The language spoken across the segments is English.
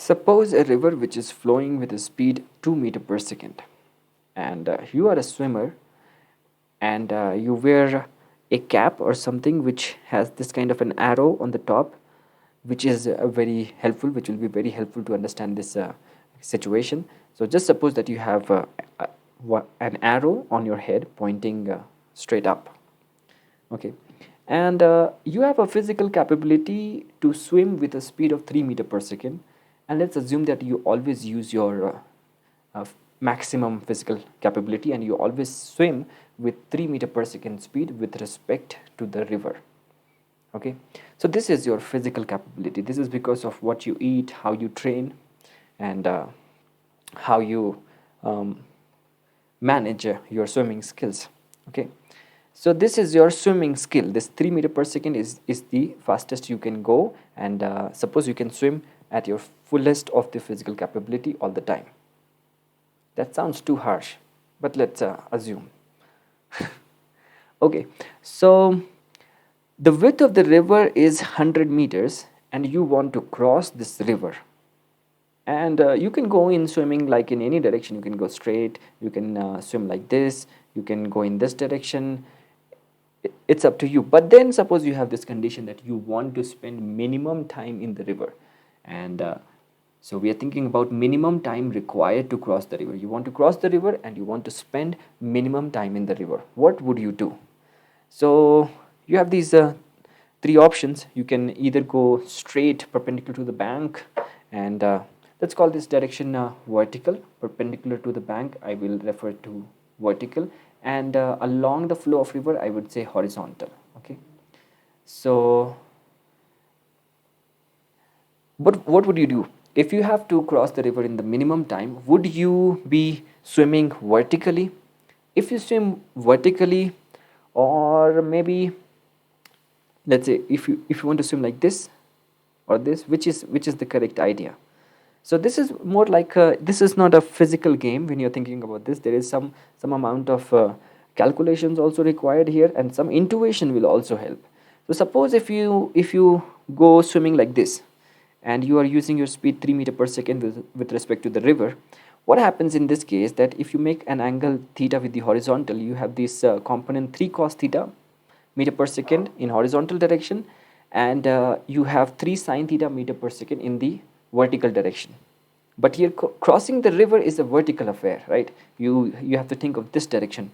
Suppose a river which is flowing with a speed 2 meter per second, and you are a swimmer, and you wear a cap or something which has this kind of an arrow on the top, which is very helpful, which will be very helpful to understand this situation. So just suppose that you have an arrow on your head pointing straight up. Okay, and you have a physical capability to swim with a speed of 3 meter per second, and let's assume that you always use your maximum physical capability, and you always swim with 3 meter per second speed with respect to the river. Okay, so this is your physical capability. This is because of what you eat, how you train, and how you manage your swimming skills. Okay, so this is your swimming skill. This 3 meter per second is the fastest you can go, and suppose you can swim at your fullest of the physical capability all the time. That sounds too harsh, but let's assume. Okay, so the width of the river is 100 meters, and you want to cross this river. And you can go in swimming like in any direction. You can go straight, you can swim like this, you can go in this direction. It's up to you. But then suppose you have this condition that you want to spend minimum time in the river, and so we are thinking about minimum time required to cross the river. You want to cross the river and you want to spend minimum time in the river. What would you do? So you have these three options. You can either go straight perpendicular to the bank, and let's call this direction vertical. Perpendicular to the bank, I will refer to vertical, and along the flow of river, I would say horizontal. Okay, so what would you do? If you have to cross the river in the minimum time, would you be swimming vertically? If you swim vertically, or maybe let's say if you want to swim like this or this, which is the correct idea? So this is more like this is not a physical game. When you're thinking about this, there is some amount of calculations also required here, and some intuition will also help. So suppose if you go swimming like this, and you are using your speed 3 meter per second with respect to the river, what happens in this case, that if you make an angle theta with the horizontal, you have this component 3 cos theta meter per second in horizontal direction, and you have 3 sin theta meter per second in the vertical direction. But here crossing the river is a vertical affair, right? You have to think of this direction,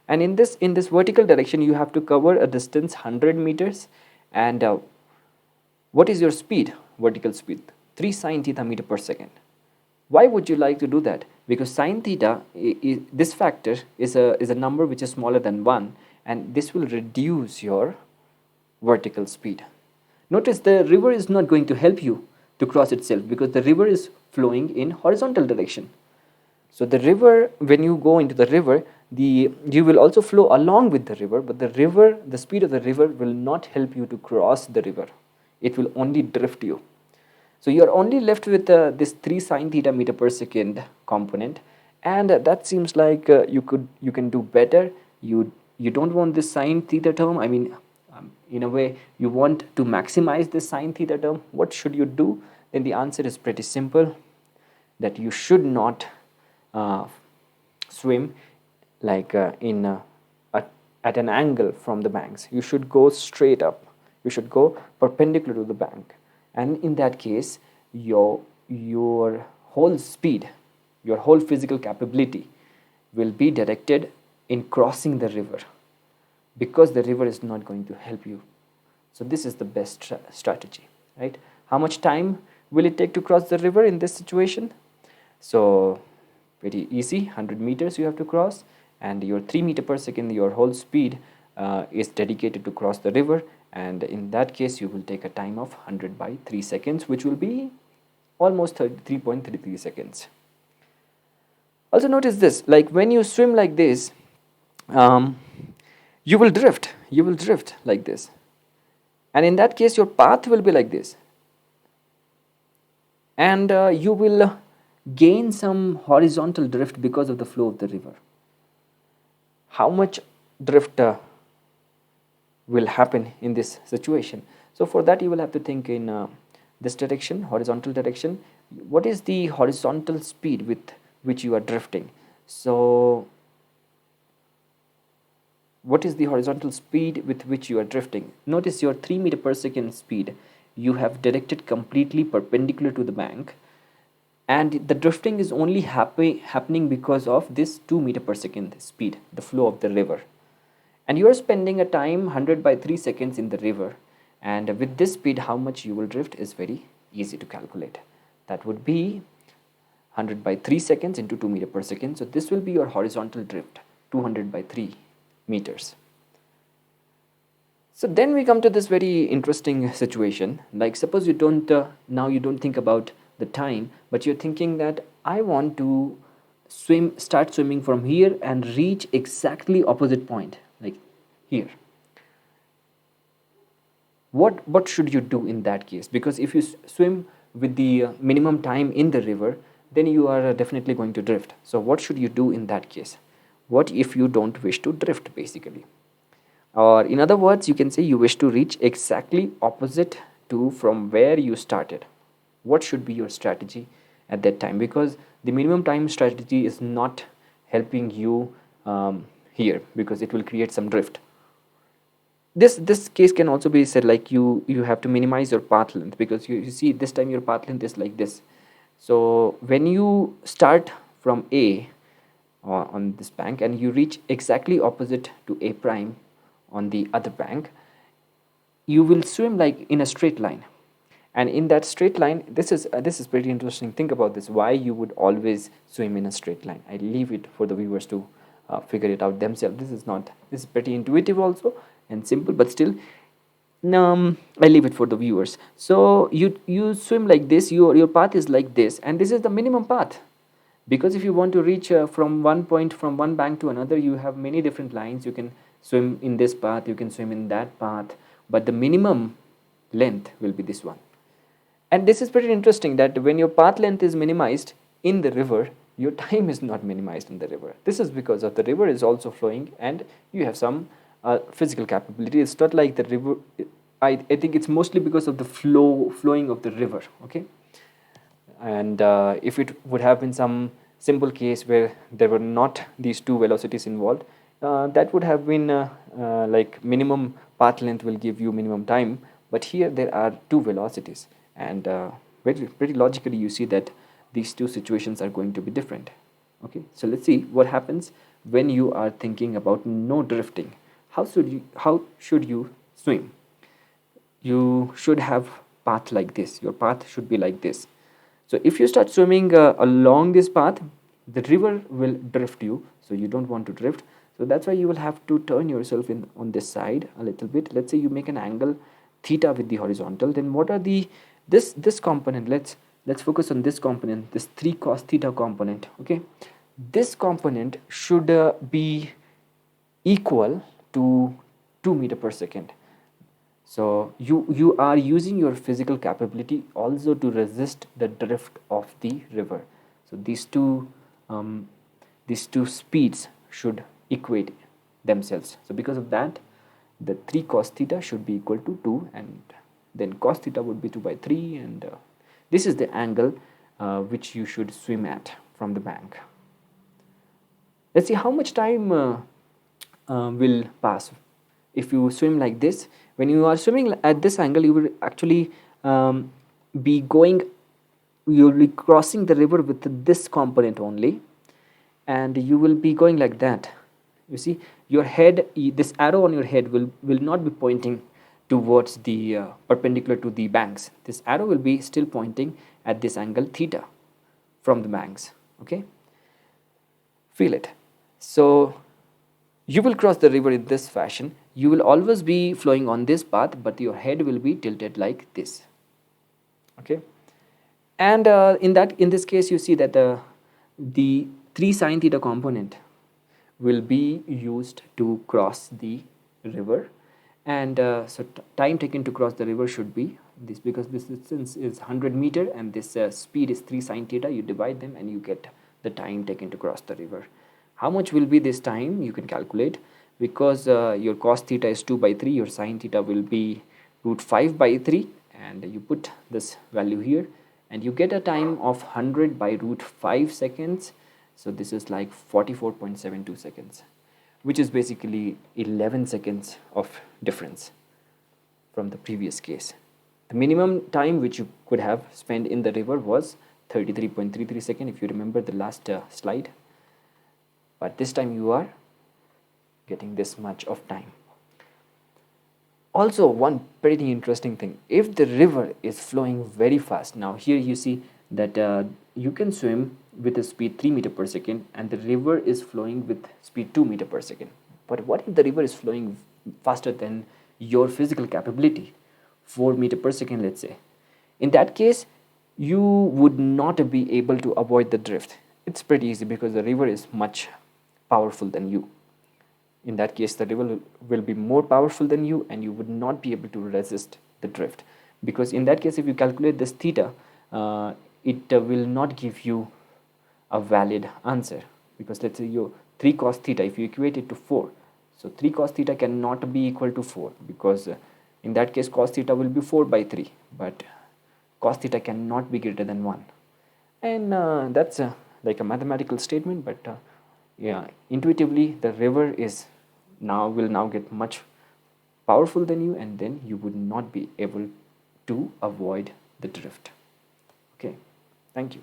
and in this vertical direction you have to cover a distance 100 meters, and what is your speed? Vertical speed 3 sin theta meter per second. Why would you like to do that? Because sin theta, this factor is a number which is smaller than 1, and this will reduce your vertical speed. Notice the river is not going to help you to cross itself, because the river is flowing in horizontal direction. So the river, when you go into the river, you will also flow along with the river, but the speed of the river will not help you to cross the river. It will only drift you. So you are only left with this 3 sin theta meter per second component, and that seems like you can do better. You don't want this sin theta term. I mean, in a way, you want to maximize this sin theta term. What should you do? Then the answer is pretty simple, that you should not swim like at an angle from the banks. You should go straight up. You should go perpendicular to the bank, and in that case your whole speed, your whole physical capability will be directed in crossing the river, because the river is not going to help you. So this is the best strategy, right? How much time will it take to cross the river in this situation? So very easy, 100 meters you have to cross, and your 3 meter per second, your whole speed is dedicated to cross the river, and in that case you will take a time of 100 by 3 seconds, which will be almost 33.33 seconds. Also notice this, like when you swim like this, you will drift like this, and in that case your path will be like this, and you will gain some horizontal drift because of the flow of the river. How much drift will happen in this situation? So for that you will have to think in this direction, horizontal direction, what is the horizontal speed with which you are drifting? So what is the horizontal speed with which you are drifting? Notice your 3 meter per second speed you have directed completely perpendicular to the bank, and the drifting is only happening because of this 2 meter per second speed, the flow of the river. And you are spending a time 100 by 3 seconds in the river, and with this speed how much you will drift is very easy to calculate. That would be 100 by 3 seconds into 2 meter per second. So this will be your horizontal drift, 200 by 3 meters. So then we come to this very interesting situation. Like suppose you don't now you don't think about the time, but you're thinking that I want to start swimming from here and reach exactly opposite point, like here. What should you do in that case? Because if you swim with the minimum time in the river, then you are definitely going to drift. So what should you do in that case? What if you don't wish to drift, basically? Or in other words, you can say you wish to reach exactly opposite to from where you started. What should be your strategy at that time? Because the minimum time strategy is not helping you here, because it will create some drift. This case can also be said like you have to minimize your path length, because you see this time your path length is like this. So when you start from A on this bank and you reach exactly opposite to A prime on the other bank, you will swim like in a straight line. And in that straight line, this is pretty interesting. Think about this, why you would always swim in a straight line. I leave it for the viewers to figure it out themselves. This is pretty intuitive also and simple, but still I leave it for the viewers. So you swim like this, your path is like this, and this is the minimum path. Because if you want to reach from one point, from one bank to another, you have many different lines. You can swim in this path, you can swim in that path, but the minimum length will be this one. And this is pretty interesting, that when your path length is minimized in the river, your time is not minimized in the river. This is because of the river is also flowing and you have some physical capability. It's not like the river, I think it's mostly because of the flowing of the river, okay? And if it would have been some simple case where there were not these two velocities involved, that would have been like minimum path length will give you minimum time. But here there are two velocities, and pretty logically you see that these two situations are going to be different. Okay, so let's see what happens when you are thinking about no drifting. How should you swim? You should have path like this. Your path should be like this. So if you start swimming along this path, the river will drift you, so you don't want to drift. So that's why you will have to turn yourself in on this side a little bit. Let's say you make an angle theta with the horizontal. Then what are the this component? Let's focus on this component, this 3 cos theta component. Okay, this component should be equal to 2 meter per second. So you are using your physical capability also to resist the drift of the river. So these two speeds should equate themselves. So because of that, the 3 cos theta should be equal to 2, and then cos theta would be 2 by 3, and this is the angle which you should swim at from the bank. Let's see how much time will pass if you swim like this. When you are swimming at this angle, you will actually be going, you will be crossing the river with this component only, and you will be going like that. You see your head, this arrow on your head will not be pointing towards the perpendicular to the banks. This arrow will be still pointing at this angle theta from the banks. Okay, feel it. So you will cross the river in this fashion. You will always be flowing on this path, but your head will be tilted like this. Okay, and in this case, you see that the 3 sine theta component will be used to cross the river, and so time taken to cross the river should be this, because this distance is 100 meter and this speed is 3 sine theta. You divide them and you get the time taken to cross the river. How much will be this time? You can calculate, because your cos theta is 2 by 3, your sine theta will be root 5 by 3, and you put this value here and you get a time of 100 by root 5 seconds. So this is like 44.72 seconds, which is basically 11 seconds of difference from the previous case. The minimum time which you could have spent in the river was 33.33 seconds, if you remember the last slide. But this time you are getting this much of time. Also, one pretty interesting thing, if the river is flowing very fast, now here you see that you can swim with a speed 3 meter per second and the river is flowing with speed 2 meter per second. But what if the river is flowing faster than your physical capability, 4 meter per second, let's say? In that case, you would not be able to avoid the drift. It's pretty easy because the river is much powerful than you. In that case, the river will be more powerful than you and you would not be able to resist the drift, because in that case, if you calculate this theta, it will not give you a valid answer, because let's say your 3 cos theta, if you equate it to 4, so 3 cos theta cannot be equal to 4, because in that case cos theta will be 4 by 3, but cos theta cannot be greater than 1. And that's like a mathematical statement, but yeah, intuitively the river is will now get much powerful than you, and then you would not be able to avoid the drift. Okay, thank you.